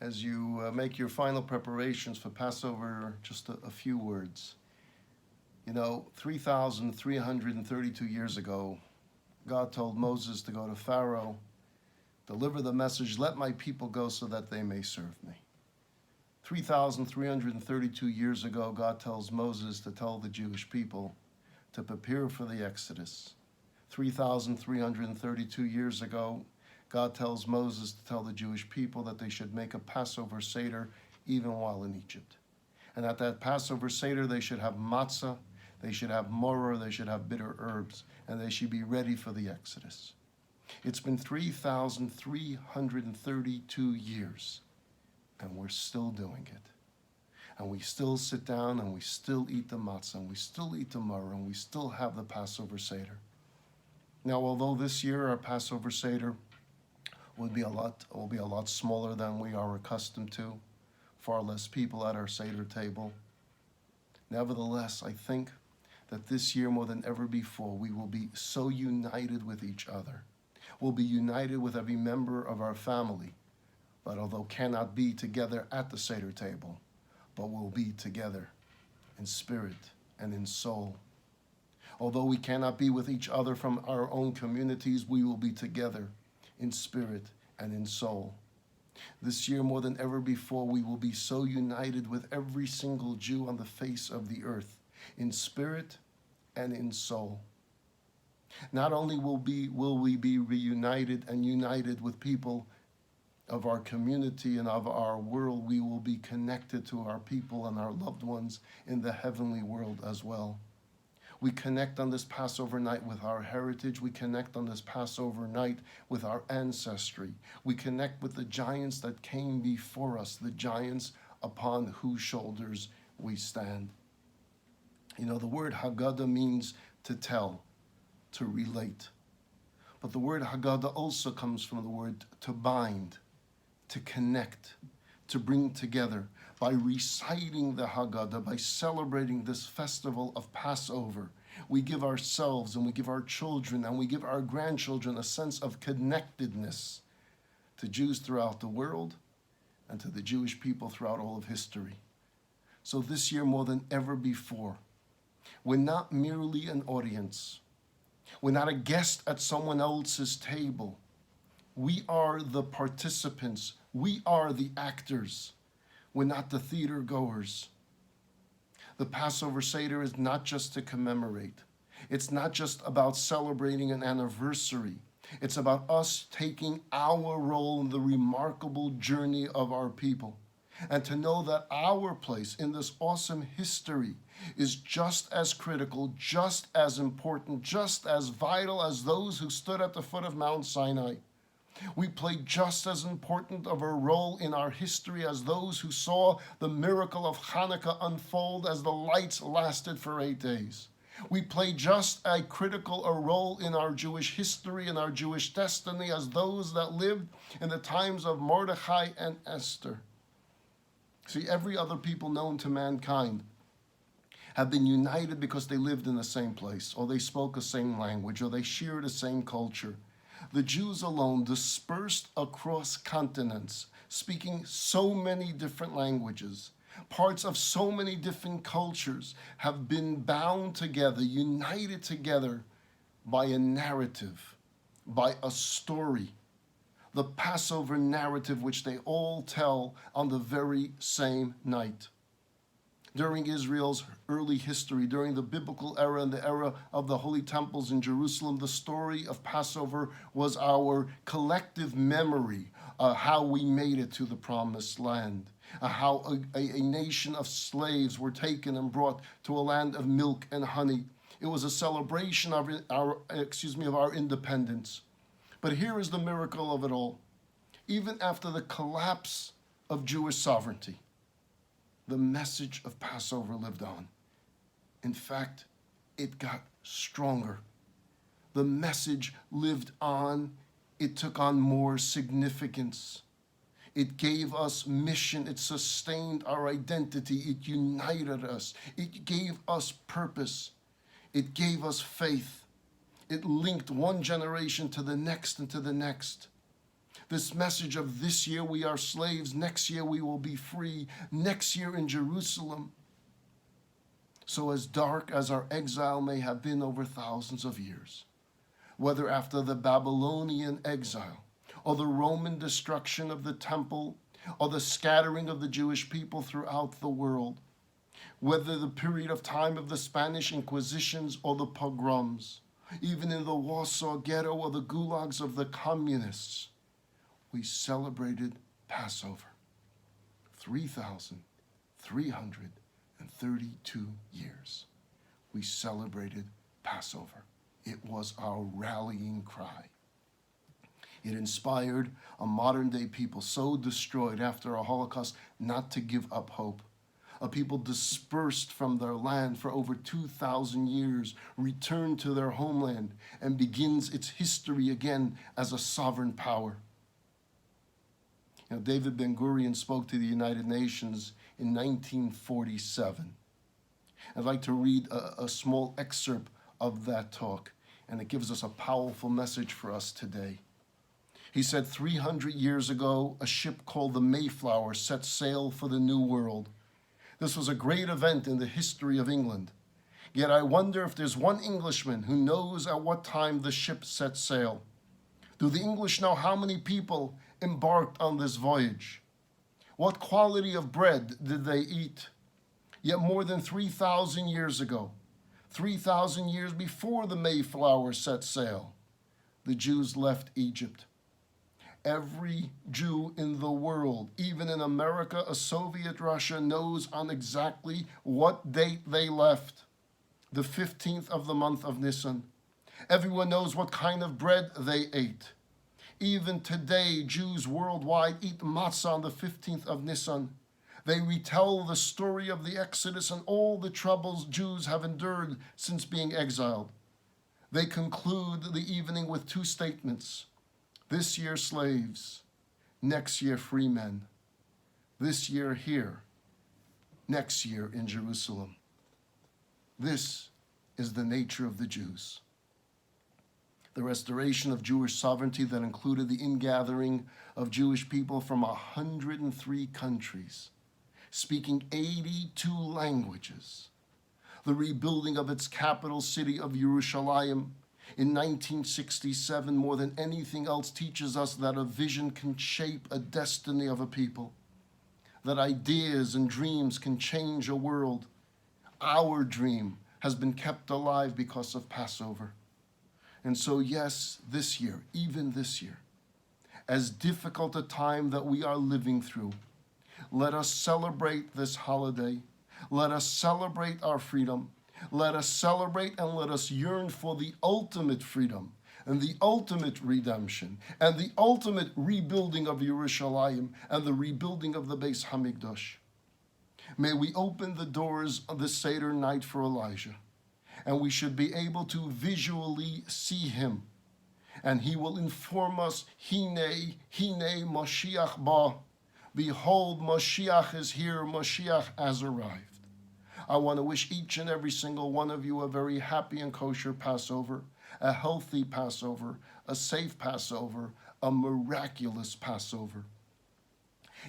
as you make your final preparations for Passover, just a few words. 3,332 years ago, God told Moses to go to Pharaoh, deliver the message, let my people go so that they may serve me. 3,332 years ago, God tells Moses to tell the Jewish people to prepare for the Exodus. 3,332 years ago, God tells Moses to tell the Jewish people that they should make a Passover Seder even while in Egypt. And at that Passover Seder, they should have matzah, they should have moror, they should have bitter herbs, and they should be ready for the Exodus. It's been 3,332 years, and we're still doing it. And we still sit down, and we still eat the matzah, and we still eat the moror, and we still have the Passover Seder. Now, although this year our Passover Seder will be a lot smaller than we are accustomed to, far less people at our Seder table, nevertheless, I think that this year more than ever before, we will be so united with each other. We'll be united with every member of our family, but although cannot be together at the Seder table, but we'll be together in spirit and in soul. Although we cannot be with each other from our own communities, we will be together in spirit and in soul. This year, more than ever before, we will be so united with every single Jew on the face of the earth, in spirit and in soul. Not only will we be reunited and united with people of our community and of our world, we will be connected to our people and our loved ones in the heavenly world as well. We connect on this Passover night with our heritage. We connect on this Passover night with our ancestry. We connect with the giants that came before us, the giants upon whose shoulders we stand. The word Haggadah means to tell, to relate. But the word Haggadah also comes from the word to bind, to connect, to bring together. By reciting the Haggadah, by celebrating this festival of Passover, we give ourselves and we give our children and we give our grandchildren a sense of connectedness to Jews throughout the world and to the Jewish people throughout all of history. So this year, more than ever before, we're not merely an audience. We're not a guest at someone else's table. We are the participants. We are the actors. We're not the theater goers. The Passover Seder is not just to commemorate. It's not just about celebrating an anniversary. It's about us taking our role in the remarkable journey of our people. And to know that our place in this awesome history is just as critical, just as important, just as vital as those who stood at the foot of Mount Sinai. We play just as important of a role in our history as those who saw the miracle of Hanukkah unfold as the lights lasted for 8 days. We play just as critical a role in our Jewish history and our Jewish destiny as those that lived in the times of Mordechai and Esther. See, every other people known to mankind have been united because they lived in the same place, or they spoke the same language, or they shared the same culture. The Jews alone, dispersed across continents, speaking so many different languages, parts of so many different cultures, have been bound together, united together by a narrative, by a story. The Passover narrative, which they all tell on the very same night. During Israel's early history, during the biblical era and the era of the holy temples in Jerusalem, the story of Passover was our collective memory of how we made it to the promised land, how a nation of slaves were taken and brought to a land of milk and honey. It was a celebration of our independence. But here is the miracle of it all. Even after the collapse of Jewish sovereignty, the message of Passover lived on. In fact, it got stronger. The message lived on. It took on more significance. It gave us mission. It sustained our identity. It united us. It gave us purpose. It gave us faith. It linked one generation to the next and to the next. This message of this year we are slaves, next year we will be free, next year in Jerusalem. So as dark as our exile may have been over thousands of years, whether after the Babylonian exile, or the Roman destruction of the temple, or the scattering of the Jewish people throughout the world, whether the period of time of the Spanish Inquisitions or the pogroms, even in the Warsaw Ghetto or the gulags of the communists, we celebrated Passover. 3,332 years we celebrated Passover. It was our rallying cry. It inspired a modern-day people so destroyed after a Holocaust not to give up hope. A people dispersed from their land for over 2,000 years returned to their homeland and begins its history again as a sovereign power. David Ben-Gurion spoke to the United Nations in 1947. I'd like to read a small excerpt of that talk, and it gives us a powerful message for us today. He said, 300 years ago, a ship called the Mayflower set sail for the New World. This was a great event in the history of England. Yet I wonder if there's one Englishman who knows at what time the ship set sail. Do the English know how many people embarked on this voyage? What quality of bread did they eat? Yet more than 3,000 years ago, 3,000 years before the Mayflower set sail, the Jews left Egypt. Every Jew in the world, even in America, a Soviet Russia, knows on exactly what date they left, the 15th of the month of Nisan. Everyone knows what kind of bread they ate. Even today, Jews worldwide eat matzah on the 15th of Nisan. They retell the story of the Exodus and all the troubles Jews have endured since being exiled. They conclude the evening with two statements. This year slaves, next year free men. This year here, next year in Jerusalem. This is the nature of the Jews. The restoration of Jewish sovereignty that included the ingathering of Jewish people from 103 countries, speaking 82 languages. The rebuilding of its capital city of Yerushalayim in 1967, more than anything else, teaches us that a vision can shape a destiny of a people, that ideas and dreams can change a world. Our dream has been kept alive because of Passover. And so, yes, this year, even this year, as difficult a time that we are living through, let us celebrate this holiday. Let us celebrate our freedom. Let us celebrate and let us yearn for the ultimate freedom and the ultimate redemption and the ultimate rebuilding of Yerushalayim and the rebuilding of the Beis Hamikdash. May we open the doors of this Seder night for Elijah, and we should be able to visually see him, and he will inform us, Hine Mashiach ba. Behold, Mashiach is here, Mashiach has arrived. I want to wish each and every single one of you a very happy and kosher Passover, a healthy Passover, a safe Passover, a miraculous Passover.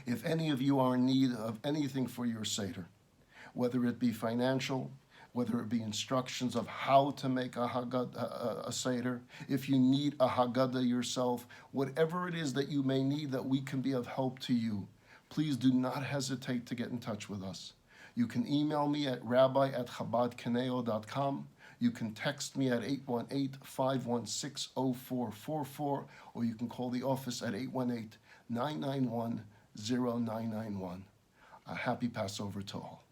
If any of you are in need of anything for your Seder, whether it be financial, whether it be instructions of how to make a Seder, if you need a Haggadah yourself, whatever it is that you may need that we can be of help to you, please do not hesitate to get in touch with us. You can email me at rabbi@chabadconejo.com. You can text me at 818-516-0444, or you can call the office at 818-991-0991. A happy Passover to all.